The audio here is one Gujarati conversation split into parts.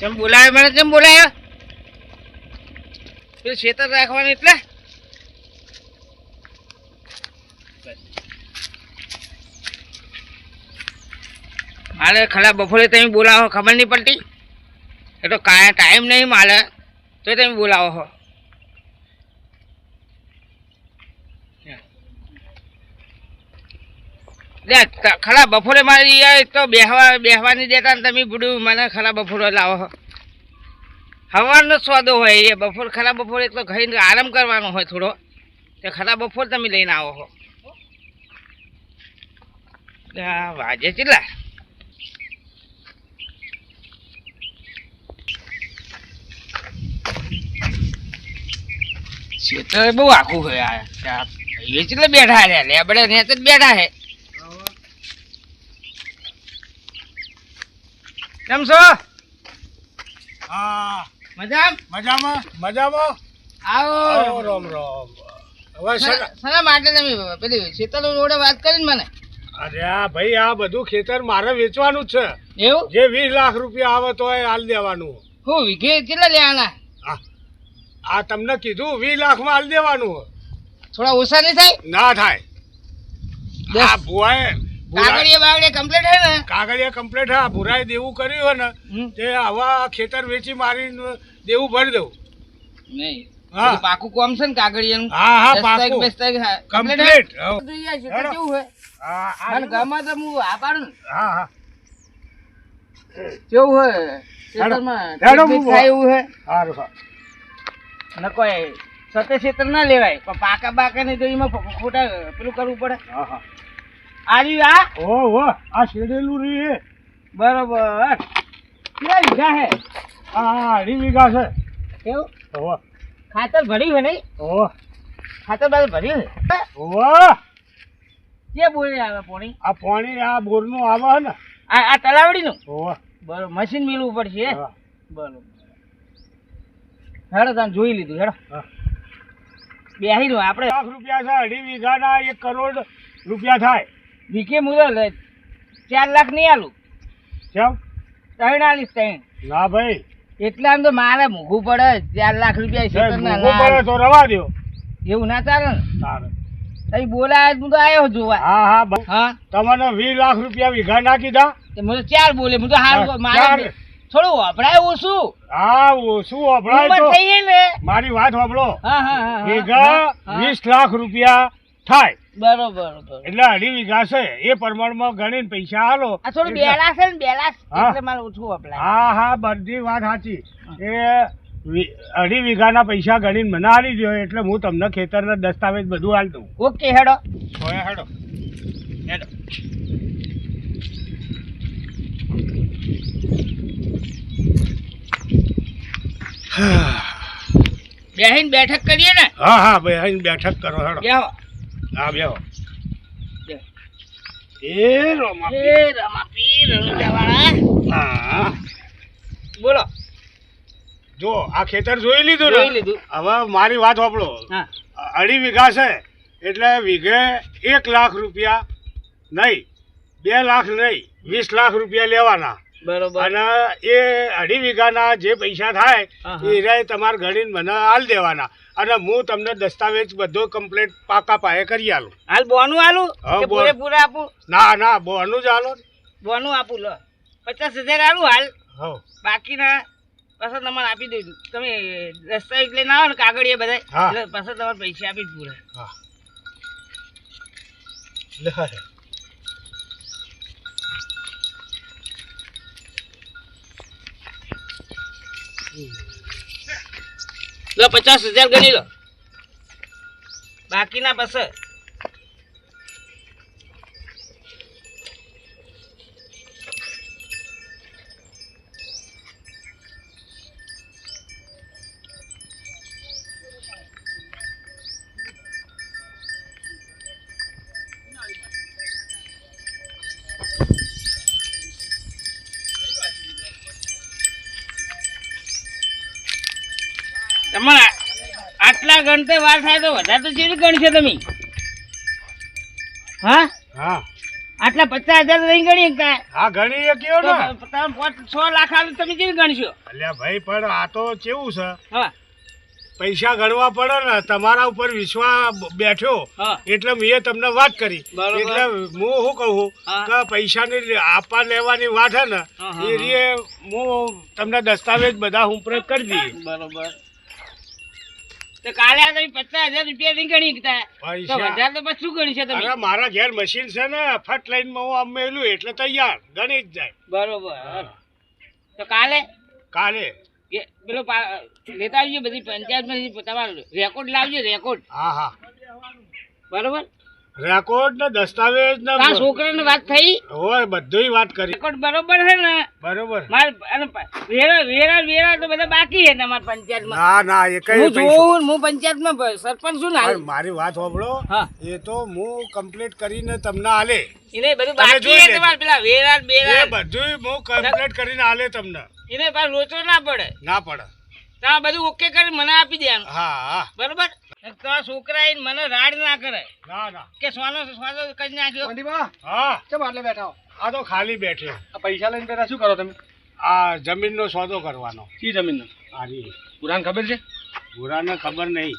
કેમ બોલાયો મને? કેમ બોલાયો? પેલું ખેતર રાખવાનું એટલે મારે ખરા બપોરે તમે બોલાવો ખબર નહીં પડતી. એ તો કાંઈ ટાઈમ નહીં મારે તો તમે બોલાવો છો. ખરા બપોરે મારે યાર તો બેહવાની દેતા ને તમે બધું મને ખરા બપોરે લાવો છો. હવાનો સ્વાદો હોય એ બપોર ખરા બપોરે એટલો ખાઈને આરામ કરવાનો હોય થોડો તે ખરા બપોર તમે લઈને આવો છો. વાજે કેટલા? ક્ષેત્ર બહુ આખું હોય એ એટલે બેઠા છે લેબડે ને જ બેઠા છે. કેમ છો? હા મજામાં મજામાં. આવો. રામ રામ. હવે શેના માટે તમે પેલી શીતલ જોડે વાત કરીને મને? અરે આ ભાઈ આ બધું ખેતર મારે વેચવાનું જ છે. એવું? જે 20 લાખ રૂપિયા આવે તો એ હાલ દેવાનું. હું વીઘે કેટલા લેવાના? આ તમને કીધું 20 લાખમાં હાલ દેવાનું. થોડા ઓછા નહીં થાય? ના થાય. આ ભુવાએ કાગળિયા બાગળિયા કમ્પ્લીટ હે ને? કાગળિયા કમ્પ્લીટ હા. ભુરાએ દેવું કર્યું હોય ને તે આવા ખેતર વેચી મારીને દેવું ભરી દઉં. નહીં હા પાકું કોમ છે ને કાગળિયાનું? હા હા પાકું કમ્પ્લીટ. કેવું હોય મને ગમે તો હું આ પાડું ને. હા હા કેવું હોય ખેતરમાં થાય એવું હે? સારું સારું. ન કોઈ સતે ક્ષેત્ર ના લેવાય પણ પાકા બાકા ને તો એમાં ખોટા પેલું કરવું પડે. હા હા આવ્યું આ? ઓહો આ શેડેલું રી. બરોબર. કેટલા વીઘા હે? આ 2.5 વીઘા છે. કેવું? ઓહો ખાતર ભર્યું હે નહીં? ઓહો ખાતર બાદ ભર્યું હે? ઓહો કે બોરી આવે પોણી? આ પાણી આ બોરનું આવે છે ને. આ તલાવડીનું? ઓહો બરોબર. મશીન મિલવું પડશે. હા. બરોબર. હેડો તમે જોઈ લીધું. હેડો હા. બેહી નું આપણે લાખ રૂપિયા છે. 2.5 વીઘાના 1 કરોડ રૂપિયા થાય. વીઘે મુદો 4 લાખ નહીં આલું. કેમ? 3 આલીશ 3. ના ભાઈ એટલા તો મારે મોંઘું પડે. 4 લાખ રૂપિયા મોંઘું પડે તો રવા દો. એવું ના ચાલે ને. સારું. તઈ બોલાય હું તો આવ્યો જોવા. હા હા ભાઈ. હા તમને 20 લાખ રૂપિયા વીઘા ના કીધા. મને 4 બોલે. હું તો હારું મારે થોડું વપરાય ઓછું. હા ઓછું વપરાય તો થઈ ગઈ ને. મારી વાત સાંભળો. હા હા હા વીઘા 20 લાખ રૂપિયા થાય. બરોબર. એટલે 2.5 વીઘા છે એ પ્રમાણમાં ગણીને પૈસા હાલો. આ થોડું 2 લાખ છે ને 2 લાખ એટલે મારે ઓછું વપરાય. હા હા બધી વાત સાચી. એ 2.5 વીઘાના પૈસા ગણીને મને હાલી દો એટલે હું તમને ખેતરના દસ્તાવેજ બધું હાલ દઉં. ઓકે હેડો. હેડો હેડો. બેહીન બેઠક કરીએ ને? હા હા ભાઈ અહીં બેઠક કરો. હેડો બેહો. હા બેહો. એ રોમા એ રમા પીર રણુજાવાળા. હા બોલો. જો આ ખેતર જોઈ લીધું જોઈ ને. લીધું. હવે મારી વાત સાંભળો. હા 2.5 વીઘા છે એટલે વીઘે 1 લાખ રૂપિયા નહીં, 2 લાખ નહીં, 20 લાખ રૂપિયા લેવાના. બરોબર. અને એ 2.5 વીઘાના જે પૈસા થાય હા. એ રે તમારે ગણીને મને હાલ દેવાના. અને હું તમને દસ્તાવેજ બધો કમ્પ્લીટ પાકા પાયે કરી આલું. હાલ બોનું આલું હા, કે બોન. પૂરેપૂરા આપું? ના ના બોનું જ હાલો. બોનું આપું. લો 50,000 આલું હાલ. હો બાકીના પાછા તમારે આપી દઈશું. તમે દસ્તાવેજ લઈને આવો ને કાગળિયા બધા હા. એટલે પાછા તમારે પૈસા આપી જ પૂરે. હા લે હારે. લો 50,000 ગણી લો. બાકીના પછી તમારે આટલા ગણતે વાર થાય તો વધારે તો ચેવી ગણશે તમે? હા હા આટલા 50,000 નહીં ગણી શકતા. હા ઘણી એ કયો તો ને તમે 6 લાખ આલે તમે કેવી ગણશો? અલ્યા ભાઈ પણ આ તો કેવું છે હા પૈસા ગણવા પડે ને તમારા ઉપર વિશ્વાસ બેઠો હા એટલે મેં તમને વાત કરી બરોબર. એટલે હું શું કહું હા. કે પૈસાની આપવા લેવાની વાત છે ને હા, હા, એ રીએ હું તમને દસ્તાવેજ બધા હુંપરેટ કરી દઈએ બરોબર. તો કાલે આ તમે 50,000 રૂપિયા નહીં ગણી શકતા. તો પૈસા વધારે તો પછી શું ગણશો તમે? અરે મારા ઘેર મશીન છે ને ફટ લઈને હું આમ મેલું એટલે તૈયાર ગણી જ જાય બરોબર. તો કાલે કાલે પેલો લેતા આવજો બધી પંચાયતમાંથી તમારો રેકોર્ડ લાવજો રેકોર્ડ. હા હા બરોબર. રેકોર્ડ ને દસ્તાવેજ ને આ છોકરાને વાત થઈ હોય બધું વાત કરી રેકોર્ડ બરોબર છે ને? બરોબર મારે અને વેરા તો બધા બાકી છે તમારા પંચાયતમાં. ના ના એ કઈ હું પૈસા જોઉં હું પંચાયતમાં સરપંચ છું ને હાલ. પણ મારી વાત સાંભળો હા એ તો હું કમ્પ્લીટ કરીને તમને આલે એને બધું તમે બાકી જોઈ છે લેજો. તમારે પેલા વેરા એ બેરા બધું હું કમ્પ્લીટ કરીને આલે તમને એને પાછું લોચો ના પડે. ના પડે તમે બધું ઓકે કરી મને આપી દેવાનું. હા હા બરોબર. તો છોકરા આઈને મને રાડ ના કરે ના ના કે સોનો કરી નાખ્યો. હા કેમ આટલે બેઠા હો? આ તો ખાલી બેઠ્યો આ પૈસા લઈને બેઠા શું કરો તમે? આ જમીનનો સોદો કરવાનો શી જમીનનો? આરી પુરાણ ખબર છે? ભૂરાને ખબર નહીં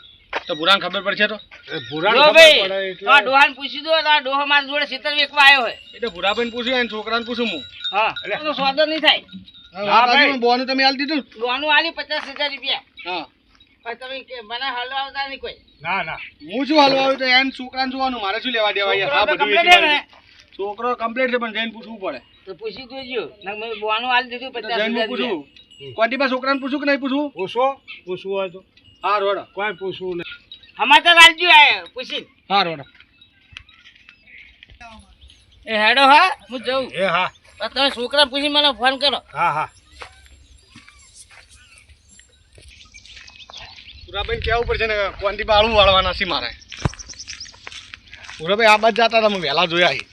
તો પુરાણ ખબર પડશે તો એ ભૂરાને જો ખબર ભાઈ પડે આ એટલે ડોહાને પૂછી દો તો આ ડોહો મારા જોડે ખેતર વેચવા આવ્યો હોય. એટલે ભૂરાભાઈને પૂછ્યું અને છોકરાને પૂછું હું. હા એટલે- તો સોદો નહીં થાય. હા, ભાઈ. બોનું તમે આલી દીધું? ડોહાનું આલી 50,000 રૂપિયા. હા. પણ તમે મને હલવાવતા નહીં કોઈ. ના ના હું શું હાલવા આવ્યું તો એને છોકરાને જોવાનું મારે શું લેવા દેવા યાર? હા, છોકરો તો બધું complete વેચી છે ને? મારી. છોકરો કમ્પ્લીટ છે પણ જઈને પૂછવું પડે. તો પૂછી જોજો. ના મેં ડોહાનું આલી દીધું તો જઈને 50,000 હું પૂછું. રૂપિયા. કોન્ટીમાં છોકરાને પૂછું કે નહીં પૂછવું? પૂછવું હોય તો હા રોડ. કોઈ પૂછવું નહીં સમાચાર આલજો આ પૂછી. હા રોડ. એ હેડો હા હું જઉં. એ હા તો તમે છોકરા પૂછી મને ફોન કરો. હા હા પુરાભાઈને કેવું પડશે ને ક્વોન્ટી બાળું વાળવાના છે મારે. પુરાભાઈ આ બાજ જતા હતા, મેં વહેલા જોયા છે.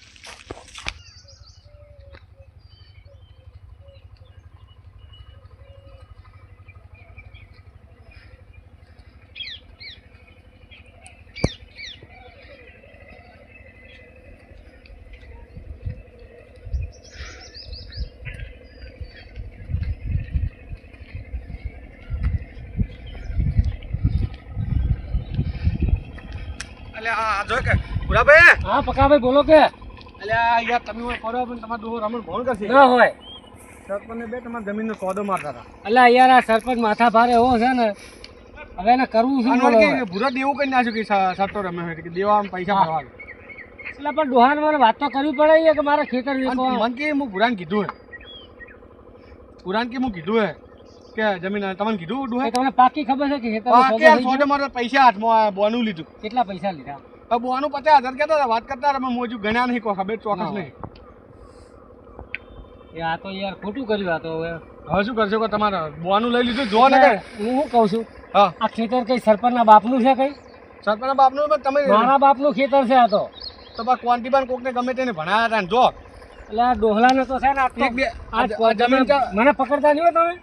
અલે આ જો કે પુરાભાઈ હા પકાભાઈ બોલો કે અલે આ યાર તમે હોય ફરો પણ તમારા દોહો રમણ ભણ કરશે. ના હોય સરપંચને બે તમારા જમીનનો સોદો મારતા હતા. અલ્યા યાર આ સરપંચ માથા ભારે એવો છે ને હવે એને કરવું શું બોલો હવે? ભૂરા દેવું કઈ નાખ્યું કે સરતો રમે હોય કે દેવા પૈસા હા. ભરવા. એટલે પણ ડોહાને મને વાત તો કરવી પડે યાર કે મારે ખેતર વેચવા. મન કે હું ભૂરાને કીધું હે ભૂરાને કે હું કીધું હે કે જમીન તમને કીધું ડુહે એ તમને પાકી ખબર છે કે ખેતર સોદે મારે પૈસા હાથમાં બોનું લીધું. કેટલા પૈસા લીધા? હવે બોનું 50,000 કહેતા હતા, વાત કરતા હતા, પણ હું હજુ ગણ્યા નહીં, કોઈ ખબર ચોક્કસ ના. નહીં. એ આ તો યાર ખોટું કર્યું આ તો હવે. હવે શું કરશો કે તમારે બોનું લઈ લીધું જો ને કે હું શું કહું છું હા આ ખેતર કઈ સરપંચના બાપનું છે કઈ? સરપંચના બાપનું પણ તમે મારા બાપનું ખેતર છે આ તો. તો બા ક્વોન્ટીબાન કોકને ગમે તેને ભણાયા હતા ને જો એટલે આ ડોહલાને તો છે ને આ તો એક બે આ આ જમીન તમે મને પકડતા નહીં હો તમે.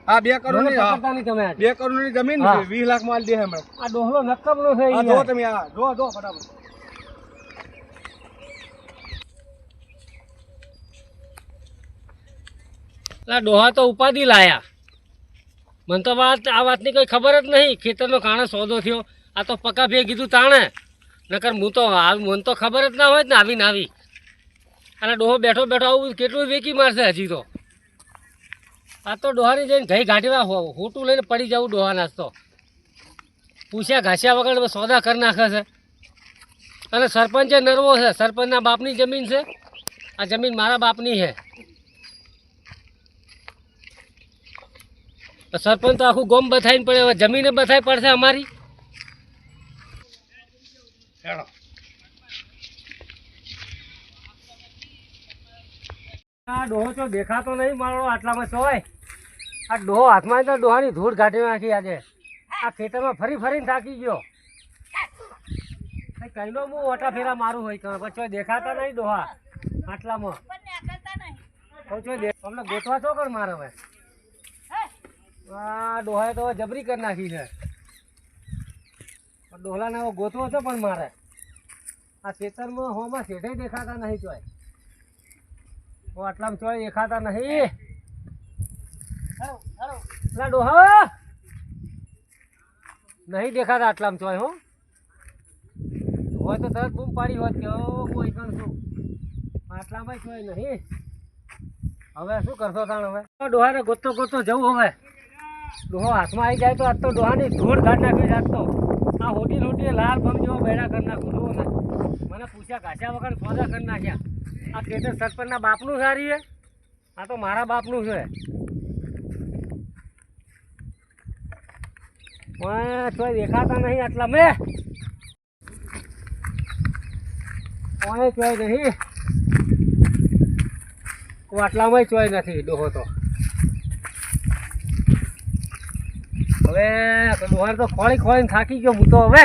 હા 2 કરોડ મને ની હા પકડતા નહીં તમે આજ. 2 કરોડ ની જમીન હા. 20 લાખ માં આલી દે હમણાં. આ ડોહલો નક્કમનો છે હા ઈ જો યાર. તમે આ જો ફટાફટ. એટલે ડોહા તો ઉપાધિ લાયા. મને તો આ વાતની કોઈ ખબર જ નહીં. ખેતરનો કાણે સોદો થયો આ તો પકા ભે કીધું તાણે નકર હું તો મને તો ખબર જ ના હોય ને આવી ને આવી. અને ડોહો બેઠો બેઠો આવું કેટલું વેકી મારશે હજી તો. આ તો ડોહાની જઈને ઘઈ ઘાટીમાં હોટું લઈને પડી જવું ડોહા નાસ્તો. પૂછ્યા ઘાસ્યા વગર સોદા કરી નાખે છે. અને સરપંચે નરવો છે. સરપંચના બાપની જમીન છે. આ જમીન મારા બાપની છે. તો સરપંચ તો આખું ગોમ બથાઈને પડે. હવે જમીને બથાઈ પડશે અમારી. હેડો આ ડોહો તો દેખાતો નહીં મારો આટલામાં તોય. આ ડોહો હાથમાં તો ડોહાની ધૂળ કાઢી નાખી આજે. આ ખેતરમાં ફરી ફરીને થાકી ગયો. કઈનો હું ઓટા ફેરા મારું હોય પછી દેખાતા નહીં ડોહા આટલામાં. અમને ગોઠવા છો કર મારે હવે. આ ડોહાએ તો જબરી કરી નાખી છે. ડોહલાને હવે ગોતવો છો પણ મારે આ ખેતરમાં હોમાં શેઠે દેખાતા નહીં તોય. ઓ આટલામાં ચોય દેખાતા નહીં. લા ડોહા નહીં દેખાતા આટલામાં ચોય. હો હોય તો તરત બૂમ પાડી હોત કે કોઈ કણ છું. આટલામાં ચોય નહીં. હવે શું કરશો તાણ? હવે ડોહાને ગોતતો ગોતતો જવું. હવે ડોહો હાથમાં આવી જાય તો આજ તો ડોહાની ધૂળ ઘાટ નાખી જાત તો આ હોટી હોટી લાલ બમ જેવો બેડા કરી નાખું. જુઓ ને મને પૂછ્યા ઘાસ્યા વગર સોદા કરી નાખ્યા. આ ખેતર સરપંચના બાપનું સારી છે, આ તો મારા બાપનું છે. ચોય દેખાતા નહીં આટલા મેં કોઈ ચોય નહીં. આટલામાં ચોય નથી ડોહો તો. હવે ડોહાર તો ખોળી ખોળીને થાકી ગયો હું તો. હવે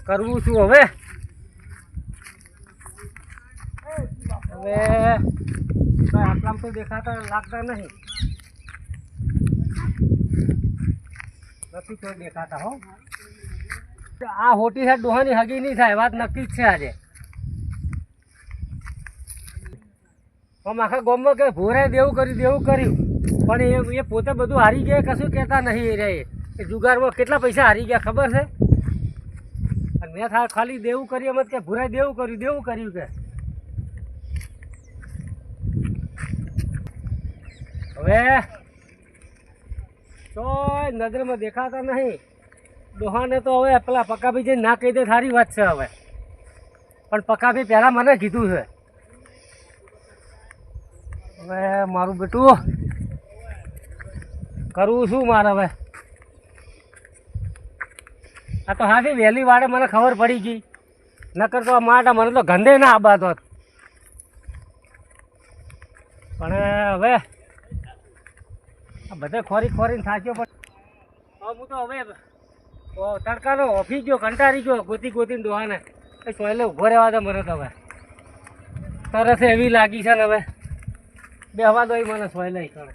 કરવું છું? હવે હવે આટલામાં તો દેખાતા લાગતા નહીં. નથી કોઈ દેખાતા. હો આ હોટી સાહેબ ડોહાની હગી નહીં થાય વાત નક્કી જ છે આજે. આમ આખા ગામમાં કે ભોરે દેવું કર્યું પણ એ પોતે બધું હારી ગયા, કશું કહેતા નહીં. એ રે એ જુગારમાં કેટલા પૈસા હારી ગયા ખબર છે? અને મેં ખાલી દેવું કર્યું એમ જ કે ભૂરાય દેવું કર્યું કે. હવે તો નજરમાં દેખાતા નહીં ડોહાને તો. હવે પેલા પકાભી જઈને ના કહી દે સારી વાત છે. હવે પણ પકાભી પહેલાં મને કીધું છે. હવે મારું બેટું કરવું શું મારે? હવે આ તો હાથી વહેલી વાડે મને ખબર પડી ગઈ, નકર તો આ માટા મને તો ગંધે ના આબાદ હોત. પણ હવે આ બધે ખોરીને થાક્યો. પણ હું તો હવે તડકાનો ઓફી ગયો, કંટાળી ગયો ગોતીને ડોહાને. એ સોયલે ઊભો રહેવા દે મને તો. હવે તરસ એવી લાગી છે ને હવે બેહવા દો મને સોયલે કરે.